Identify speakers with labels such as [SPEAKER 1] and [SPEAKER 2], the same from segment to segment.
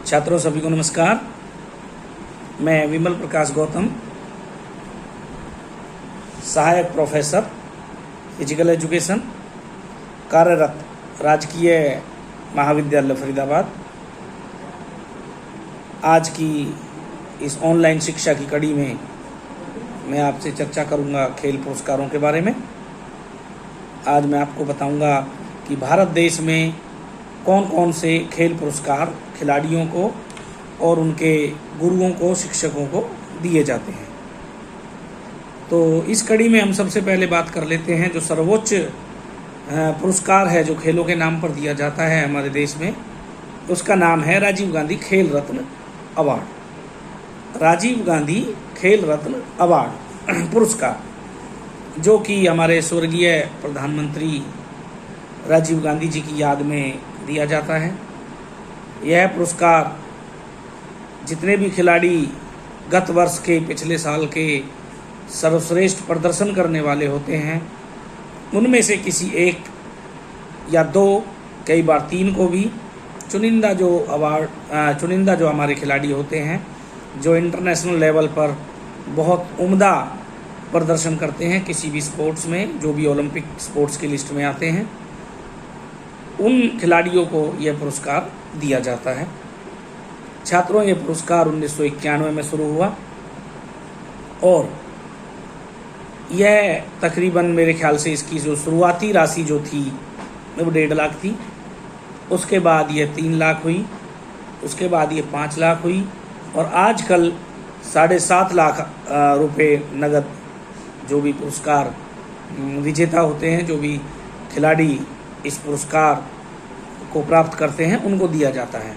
[SPEAKER 1] छात्रों सभी को नमस्कार। मैं विमल प्रकाश गौतम, सहायक प्रोफेसर फिजिकल एजुकेशन, कार्यरत राजकीय महाविद्यालय फरीदाबाद। आज की इस ऑनलाइन शिक्षा की कड़ी में मैं आपसे चर्चा करूंगा खेल पुरस्कारों के बारे में। आज मैं आपको बताऊंगा कि भारत देश में कौन कौन से खेल पुरस्कार खिलाड़ियों को और उनके गुरुओं को, शिक्षकों को दिए जाते हैं। तो इस कड़ी में हम सबसे पहले बात कर लेते हैं जो सर्वोच्च पुरस्कार है जो खेलों के नाम पर दिया जाता है हमारे देश में, उसका नाम है राजीव गांधी खेल रत्न अवार्ड। राजीव गांधी खेल रत्न अवार्ड पुरस्कार, जो कि हमारे स्वर्गीय प्रधानमंत्री राजीव गांधी जी की याद में दिया जाता है। यह पुरस्कार जितने भी खिलाड़ी गत वर्ष के, पिछले साल के सर्वश्रेष्ठ प्रदर्शन करने वाले होते हैं, उनमें से किसी एक या दो, कई बार तीन को भी चुनिंदा जो हमारे खिलाड़ी होते हैं, जो इंटरनेशनल लेवल पर बहुत उम्दा प्रदर्शन करते हैं किसी भी स्पोर्ट्स में, जो भी ओलंपिक स्पोर्ट्स की लिस्ट में आते हैं, उन खिलाड़ियों को यह पुरस्कार दिया जाता है। छात्रों, ये पुरस्कार 1991 में शुरू हुआ और यह तकरीबन, मेरे ख्याल से इसकी जो शुरुआती राशि जो थी वो 1.5 लाख थी। उसके बाद ये 3 लाख हुई, उसके बाद ये 5 लाख हुई और आजकल 7.5 लाख रुपए नगद जो भी पुरस्कार विजेता होते हैं, जो भी खिलाड़ी इस पुरस्कार को प्राप्त करते हैं, उनको दिया जाता है।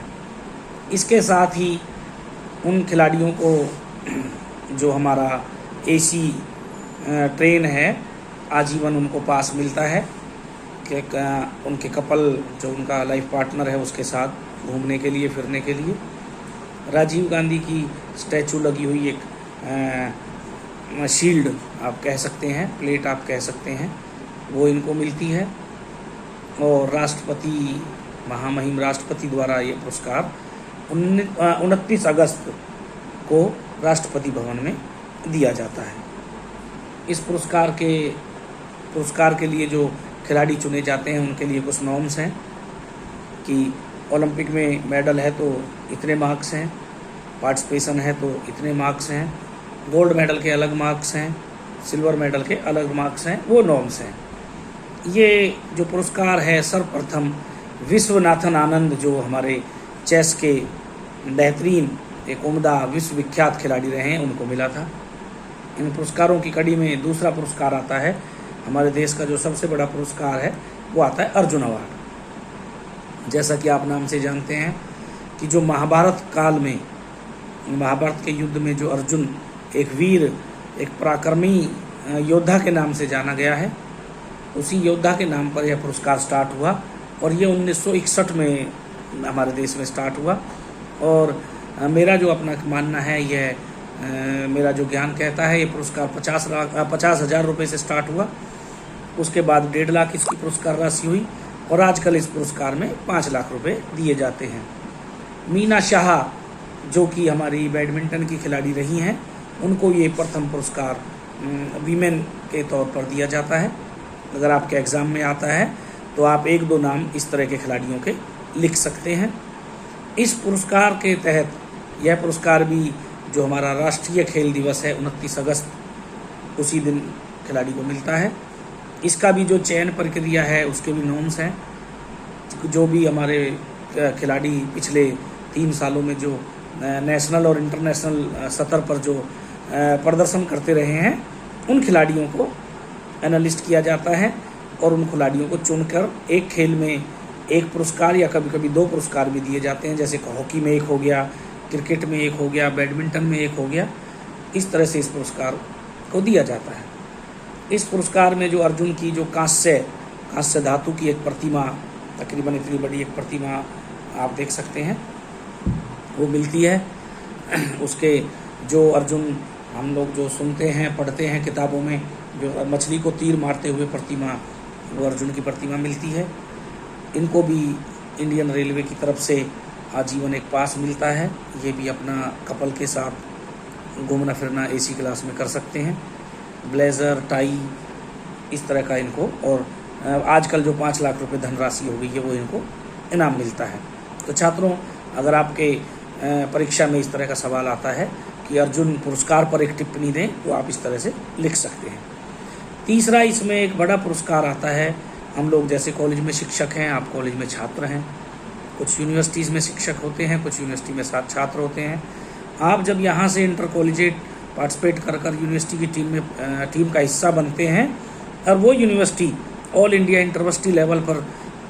[SPEAKER 1] इसके साथ ही उन खिलाड़ियों को जो हमारा एसी ट्रेन है, आजीवन उनको पास मिलता है कि उनके कपल, जो उनका लाइफ पार्टनर है, उसके साथ घूमने के लिए, फिरने के लिए। राजीव गांधी की स्टैचू लगी हुई एक शील्ड आप कह सकते हैं, प्लेट आप कह सकते हैं, वो इनको मिलती है। और राष्ट्रपति, महामहिम राष्ट्रपति द्वारा ये पुरस्कार 29 अगस्त को राष्ट्रपति भवन में दिया जाता है। इस पुरस्कार के लिए जो खिलाड़ी चुने जाते हैं, उनके लिए कुछ नॉर्म्स हैं कि ओलंपिक में मेडल है तो इतने मार्क्स हैं, पार्टिसिपेशन है तो इतने मार्क्स हैं, गोल्ड मेडल के अलग मार्क्स हैं, सिल्वर मेडल के अलग मार्क्स हैं, वो नॉर्म्स हैं। ये जो पुरस्कार है सर्वप्रथम विश्वनाथन आनंद, जो हमारे चेस के बेहतरीन एक उम्दा विश्वविख्यात खिलाड़ी रहे हैं, उनको मिला था। इन पुरस्कारों की कड़ी में दूसरा पुरस्कार आता है, हमारे देश का जो सबसे बड़ा पुरस्कार है वो आता है अर्जुन अवार्ड। जैसा कि आप नाम से जानते हैं कि जो महाभारत काल में, महाभारत के युद्ध में जो अर्जुन एक वीर, एक पराक्रमी योद्धा के नाम से जाना गया है, उसी योद्धा के नाम पर यह पुरस्कार स्टार्ट हुआ और ये 1961 में हमारे देश में स्टार्ट हुआ। और मेरा जो अपना मानना है, यह मेरा जो ज्ञान कहता है, ये पुरस्कार 50,000 रुपये से स्टार्ट हुआ। उसके बाद 1.5 लाख इसकी पुरस्कार राशि हुई और आजकल इस पुरस्कार में 5 लाख रुपए दिए जाते हैं। मीना शाह, जो कि हमारी बैडमिंटन की खिलाड़ी रही हैं, उनको ये प्रथम पुरस्कार वीमेन के तौर पर दिया जाता है। अगर आपके एग्ज़ाम में आता है तो आप 1-2 नाम इस तरह के खिलाड़ियों के लिख सकते हैं। इस पुरस्कार के तहत यह पुरस्कार भी, जो हमारा राष्ट्रीय खेल दिवस है 29 अगस्त, उसी दिन खिलाड़ी को मिलता है। इसका भी जो चयन प्रक्रिया है, उसके भी नॉर्म्स हैं। जो भी हमारे खिलाड़ी पिछले 3 सालों में जो नेशनल और इंटरनेशनल सतह पर जो प्रदर्शन करते रहे हैं, उन खिलाड़ियों को एनालिस्ट किया जाता है और उन खिलाड़ियों को चुनकर एक खेल में एक पुरस्कार या कभी कभी 2 पुरस्कार भी दिए जाते हैं। जैसे हॉकी में 1 हो गया, क्रिकेट में 1 हो गया, बैडमिंटन में 1 हो गया। इस तरह से इस पुरस्कार को दिया जाता है। इस पुरस्कार में जो अर्जुन की जो कांस्य धातु की एक प्रतिमा, तकरीबन इतनी बड़ी एक प्रतिमा आप देख सकते हैं, वो मिलती है। उसके जो अर्जुन, हम लोग जो सुनते हैं, पढ़ते हैं किताबों में, जो मछली को तीर मारते हुए प्रतिमा, वो अर्जुन की प्रतिमा मिलती है। इनको भी इंडियन रेलवे की तरफ से आजीवन एक पास मिलता है। ये भी अपना कपल के साथ घूमना फिरना AC क्लास में कर सकते हैं। ब्लेज़र, टाई, इस तरह का इनको, और आजकल जो 5 लाख रुपए धनराशि हो गई है वो इनको इनाम मिलता है। तो छात्रों, अगर आपके परीक्षा में इस तरह का सवाल आता है कि अर्जुन पुरस्कार पर एक टिप्पणी दें, तो आप इस तरह से लिख सकते हैं। तीसरा, इसमें एक बड़ा पुरस्कार आता है। हम लोग जैसे कॉलेज में शिक्षक हैं, आप कॉलेज में छात्र हैं, कुछ यूनिवर्सिटीज़ में शिक्षक होते हैं, कुछ यूनिवर्सिटी में छात्र होते हैं। आप जब यहाँ से इंटर कॉलेजिएट पार्टिसिपेट कर यूनिवर्सिटी की टीम का हिस्सा बनते हैं और वो university all India interversity level पर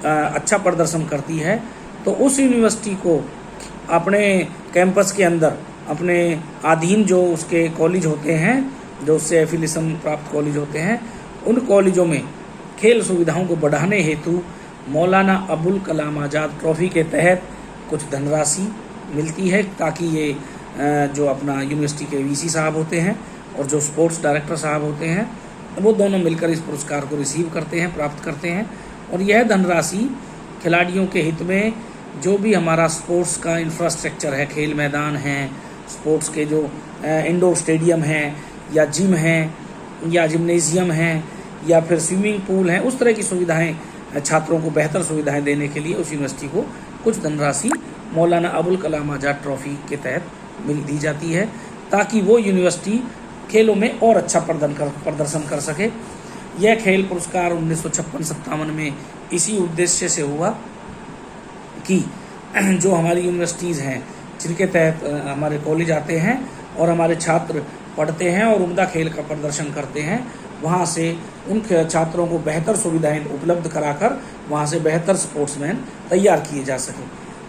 [SPEAKER 1] अच्छा प्रदर्शन करती है, तो उस यूनिवर्सिटी को अपने कैंपस के अंदर अपने अधीन जो उसके कॉलेज होते हैं, जो उससे एफिलिएशन प्राप्त कॉलेज होते हैं, उन कॉलेजों में खेल सुविधाओं को बढ़ाने हेतु मौलाना अबुल कलाम आज़ाद ट्रॉफी के तहत कुछ धनराशि मिलती है, ताकि ये जो अपना यूनिवर्सिटी के VC साहब होते हैं और जो स्पोर्ट्स डायरेक्टर साहब होते हैं, वो दोनों मिलकर इस पुरस्कार को रिसीव करते हैं, प्राप्त करते हैं। और यह धनराशि खिलाड़ियों के हित में जो भी हमारा स्पोर्ट्स का इंफ्रास्ट्रक्चर है, खेल मैदान हैं, स्पोर्ट्स के जो इंडोर स्टेडियम हैं या जिम हैं या जिम्नेजियम हैं या फिर स्विमिंग पूल हैं, उस तरह की सुविधाएं छात्रों को बेहतर सुविधाएं देने के लिए उस यूनिवर्सिटी को कुछ धनराशि मौलाना अबुल कलाम आज़ाद ट्रॉफी के तहत दी जाती है, ताकि वो यूनिवर्सिटी खेलों में और अच्छा प्रदर्शन कर सके। यह खेल पुरस्कार 1956-57 में इसी उद्देश्य से हुआ कि जो हमारी यूनिवर्सिटीज़ हैं, जिनके तहत हमारे कॉलेज आते हैं और हमारे छात्र पढ़ते हैं और उम्दा खेल का प्रदर्शन करते हैं, वहाँ से उन छात्रों को बेहतर सुविधाएं उपलब्ध कराकर वहाँ से बेहतर स्पोर्ट्समैन तैयार किए जा सकें।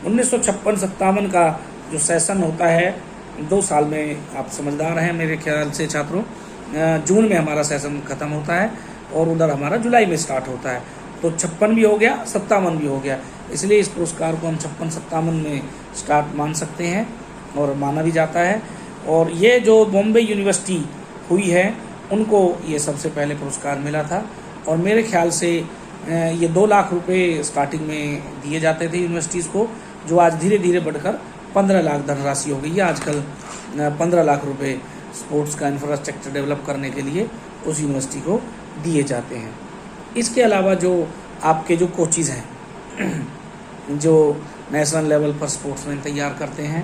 [SPEAKER 1] 1956-57 का जो सेशन होता है 2 साल में, आप समझदार हैं मेरे ख्याल से छात्रों, जून में हमारा सेशन ख़त्म होता है और उधर हमारा जुलाई में स्टार्ट होता है। तो 56 भी हो गया, 57 भी हो गया, इसलिए इस पुरस्कार को हम 56-57 में स्टार्ट मान सकते हैं और माना भी जाता है। और ये जो बॉम्बे यूनिवर्सिटी हुई है, उनको ये सबसे पहले पुरस्कार मिला था और मेरे ख्याल से ये 2 लाख रुपए स्टार्टिंग में दिए जाते थे यूनिवर्सिटीज़ को, जो आज धीरे धीरे बढ़कर 15 लाख धनराशि हो गई है। आजकल 15 लाख रुपए स्पोर्ट्स का इंफ्रास्ट्रक्चर डेवलप करने के लिए उस यूनिवर्सिटी को दिए जाते हैं। इसके अलावा जो आपके जो कोचिज़ हैं, जो नेशनल लेवल पर स्पोर्ट्समैन तैयार करते हैं,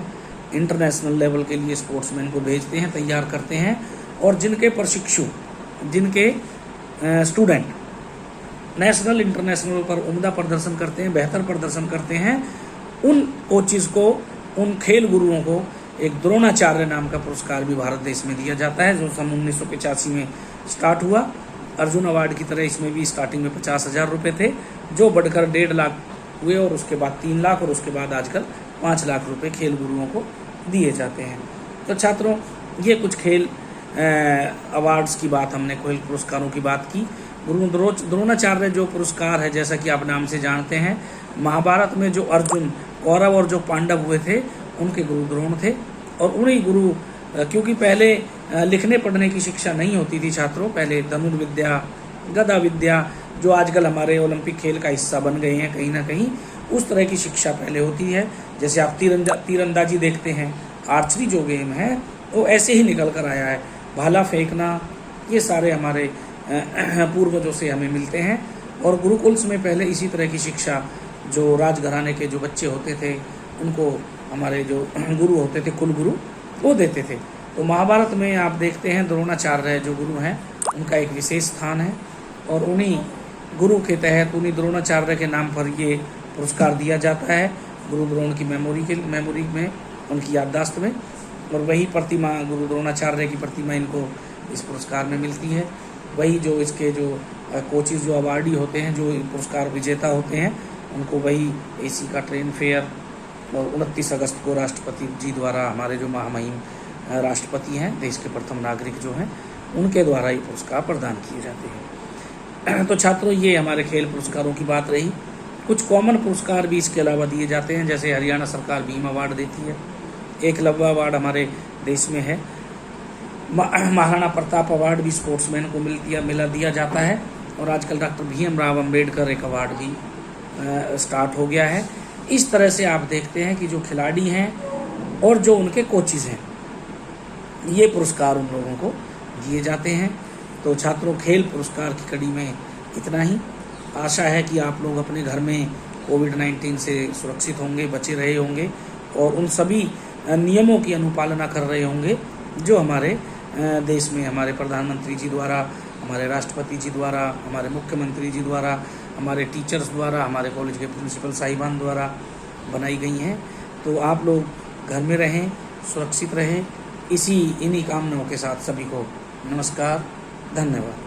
[SPEAKER 1] इंटरनेशनल लेवल के लिए स्पोर्ट्समैन को भेजते हैं, तैयार करते हैं, और जिनके प्रशिक्षु, जिनके स्टूडेंट नेशनल इंटरनेशनल पर उम्दा प्रदर्शन करते हैं, बेहतर प्रदर्शन करते हैं, उन कोचिज़ को, उन खेल गुरुओं को एक द्रोणाचार्य नाम का पुरस्कार भी भारत देश में दिया जाता है, जो सन 1985 में स्टार्ट हुआ। अर्जुन अवार्ड की तरह इसमें भी स्टार्टिंग में 50,000 रुपये थे, जो बढ़कर 1.5 लाख हुए और उसके बाद 3 लाख और उसके बाद आजकल 5 लाख रुपए खेल गुरुओं को दिए जाते हैं। तो छात्रों, ये कुछ खेल अवार्ड्स की बात, हमने खेल पुरस्कारों की बात की। गुरु द्रोणाचार्य जो पुरस्कार है, जैसा कि आप नाम से जानते हैं, महाभारत में जो अर्जुन, कौरव और जो पांडव हुए थे, उनके गुरु द्रोण थे। और उन्हीं गुरु, क्योंकि पहले लिखने पढ़ने की शिक्षा नहीं होती थी छात्रों, पहले धनुर्विद्या, गदा विद्या, जो आजकल हमारे ओलंपिक खेल का हिस्सा बन गए हैं कहीं ना कहीं, उस तरह की शिक्षा पहले होती है। जैसे आप तीरंदाजी देखते हैं, आर्चरी जो गेम है वो ऐसे ही निकल कर आया है, भाला फेंकना, ये सारे हमारे पूर्वजों से हमें मिलते हैं। और गुरुकुल्स में पहले इसी तरह की शिक्षा जो राजघराने के जो बच्चे होते थे, उनको हमारे जो गुरु होते थे, कुल गुरु, वो देते थे। तो महाभारत में आप देखते हैं द्रोणाचार्य जो गुरु हैं, उनका एक विशेष स्थान है और उन्हीं गुरु के तहत, उन्हीं द्रोणाचार्य के नाम पर ये पुरस्कार दिया जाता है, गुरु द्रोण की मेमोरी में, उनकी याददाश्त में। और वही प्रतिमा, गुरु द्रोणाचार्य की प्रतिमा इनको इस पुरस्कार में मिलती है। वही जो इसके जो कोचिज़, जो अवार्डी होते हैं, जो पुरस्कार विजेता होते हैं, उनको वही AC का ट्रेन फेयर, और 29 अगस्त को राष्ट्रपति जी द्वारा, हमारे जो महामहिम राष्ट्रपति हैं, देश के प्रथम नागरिक जो हैं, उनके द्वारा ये पुरस्कार प्रदान किए जाते हैं। तो छात्रों, ये हमारे खेल पुरस्कारों की बात रही। कुछ कॉमन पुरस्कार भी इसके अलावा दिए जाते हैं, जैसे हरियाणा सरकार भीम अवार्ड देती है, एकलव्य अवार्ड हमारे देश में है, महाराणा प्रताप अवार्ड भी स्पोर्ट्समैन को दिया जाता है, और आजकल डॉक्टर भीमराव अंबेडकर एक अवार्ड भी स्टार्ट हो गया है। इस तरह से आप देखते हैं कि जो खिलाड़ी हैं और जो उनके कोचिज़ हैं, ये पुरस्कार उन लोगों को दिए जाते हैं। तो छात्रों, खेल पुरस्कार की कड़ी में इतना ही। आशा है कि आप लोग अपने घर में कोविड-19 से सुरक्षित होंगे, बचे रहे होंगे और उन सभी नियमों की अनुपालना कर रहे होंगे जो हमारे देश में हमारे प्रधानमंत्री जी द्वारा, हमारे राष्ट्रपति जी द्वारा, हमारे मुख्यमंत्री जी द्वारा, हमारे टीचर्स द्वारा, हमारे कॉलेज के प्रिंसिपल साहिबान द्वारा बनाई गई हैं। तो आप लोग घर में रहें, सुरक्षित रहें। इन्हीं कामनाओं के साथ सभी को नमस्कार, धन्यवाद।